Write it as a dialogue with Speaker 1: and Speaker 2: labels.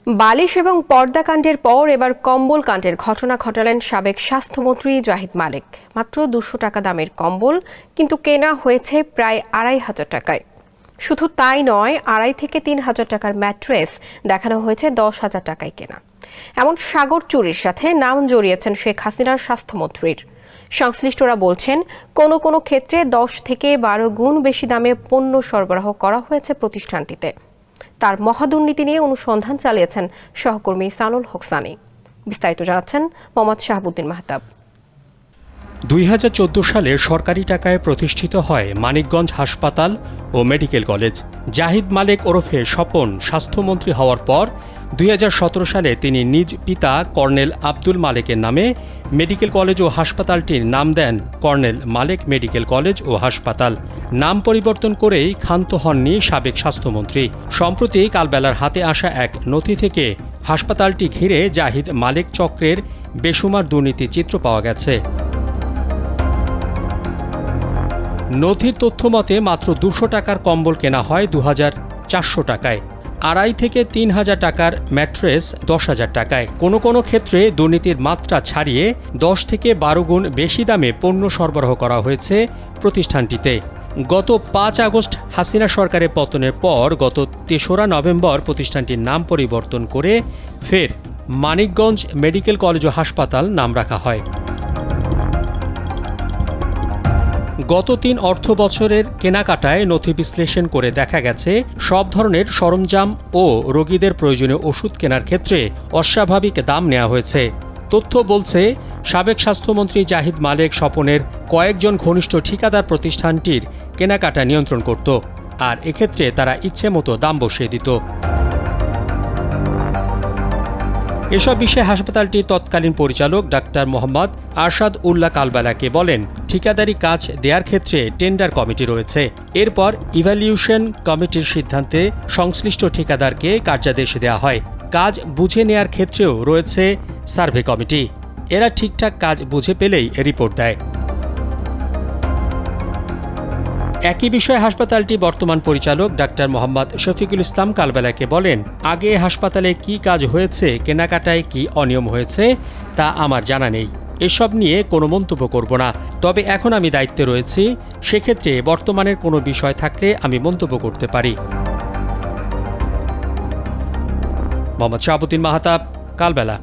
Speaker 1: বালিশ এবং পর্দা কাণ্ডের পর এবার কম্বল কাণ্ডের ঘটনা ঘটালেন সাবেক স্বাস্থ্যমন্ত্রী জাহিদ মালেক। মাত্র 200 টাকা দামের কম্বল, কিন্তু কেনা হয়েছে প্রায় 2,500 টাকায়। শুধু তাই নয়, 2,500 থেকে 3,000 টাকার ম্যাট্রেস দেখানো হয়েছে 10,000 টাকায় কেনা। এমন সাগর চুরির সাথে নাম জড়িয়েছেন শেখ হাসিনার স্বাস্থ্যমন্ত্রীর। সংশ্লিষ্টরা বলছেন, কোনো কোনো ক্ষেত্রে 10 থেকে 12 গুণ বেশি দামে পণ্য সরবরাহ করা হয়েছে প্রতিষ্ঠানটিতে। তার মহাদুর্নীতি নিয়ে অনুসন্ধান চালিয়েছেন সহকর্মী সানুল হক সানি। বিস্তারিত জানাচ্ছেন মোহাম্মদ শাহাবুদ্দিন মাহতাব।
Speaker 2: 2014 সালে সরকারি টাকায় প্রতিষ্ঠিত হয় মানিকগঞ্জ হাসপাতাল ও মেডিকেল কলেজ। জাহিদ মালেক ওরফে স্বপন স্বাস্থ্যমন্ত্রী হওয়ার পর 2017 সালে তিনি নিজ পিতা কর্নেল আব্দুল মালেকের নামে মেডিকেল কলেজ ও হাসপাতালটির নাম দেন কর্নেল মালেক মেডিকেল কলেজ ও হাসপাতাল। নাম পরিবর্তন করেই ক্ষান্ত হননি সাবেক স্বাস্থ্যমন্ত্রী। সম্প্রতি কালবেলার হাতে আসা এক নথি থেকে হাসপাতালটি ঘিরে জাহিদ মালেক চক্রের বেসুমার দুর্নীতির চিত্র পাওয়া গেছে। নথির তথ্য মতে মাত্র 200 টাকার কম্বল কেনা হয় 2,400 টাকায়, 2,500 থেকে 3,000 টাকার ম্যাট্রেস 10,000 টাকায়। কোনো কোনো ক্ষেত্রে দুর্নীতির মাত্রা ছাড়িয়ে 10 থেকে 12 গুণ বেশি দামে পণ্য সরবরাহ করা হয়েছে প্রতিষ্ঠানটিতে। গত 5 আগস্ট হাসিনা সরকারের পতনের পর গত 3রা নভেম্বর প্রতিষ্ঠানটির নাম পরিবর্তন করে ফের মানিকগঞ্জ মেডিকেল কলেজ ও হাসপাতাল নাম রাখা হয়। গত 3 অর্থ বছরের কেনাকাটায় নথি বিশ্লেষণ করে দেখা গেছে, সব ধরনের সরঞ্জাম ও রোগীদের প্রয়োজনীয় ওষুধ কেনার ক্ষেত্রে অস্বাভাবিক দাম নেওয়া হয়েছে। তথ্য বলছে, সাবেক স্বাস্থ্যমন্ত্রী জাহিদ মালেক স্বপনের কয়েকজন ঘনিষ্ঠ ঠিকাদার প্রতিষ্ঠানটির কেনাকাটা নিয়ন্ত্রণ করত, আর এক্ষেত্রে তারা ইচ্ছে মতো দাম বসিয়ে দিত। এসব বিষয়ে হাসপাতালটির তৎকালীন পরিচালক ডাক্তার মোহাম্মদ আরশাদ উল্লাহ কালবেলাকে বলেন, ঠিকাদারি কাজ দেওয়ার ক্ষেত্রে টেন্ডার কমিটি রয়েছে। এরপর ইভ্যালুয়েশন কমিটির সিদ্ধান্তে সংশ্লিষ্ট ঠিকাদারকে কার্যাদেশ দেওয়া হয়। কাজ বুঝে নেয়ার ক্ষেত্রেও রয়েছে সার্ভে কমিটি। এরা ঠিকঠাক কাজ বুঝে পেলেই রিপোর্ট দেয়। একই বিষয়ে হাসপাতালটি বর্তমান পরিচালক ডাক্তার মোহাম্মদ শফিকুল ইসলাম কালবেলাকে বলেন, আগে হাসপাতালে কি কাজ হয়েছে, কেনাকাটায় কি অনিয়ম হয়েছে তা আমার জানা নেই। এসব নিয়ে কোনো মন্তব্য করব না। তবে এখন আমি দায়িত্বে রয়েছি, সেক্ষেত্রে বর্তমানের কোনো বিষয় থাকলে আমি মন্তব্য করতে পারি। মোহাম্মদ শাহাবুদ্দিন মাহতাব, কালবেলা।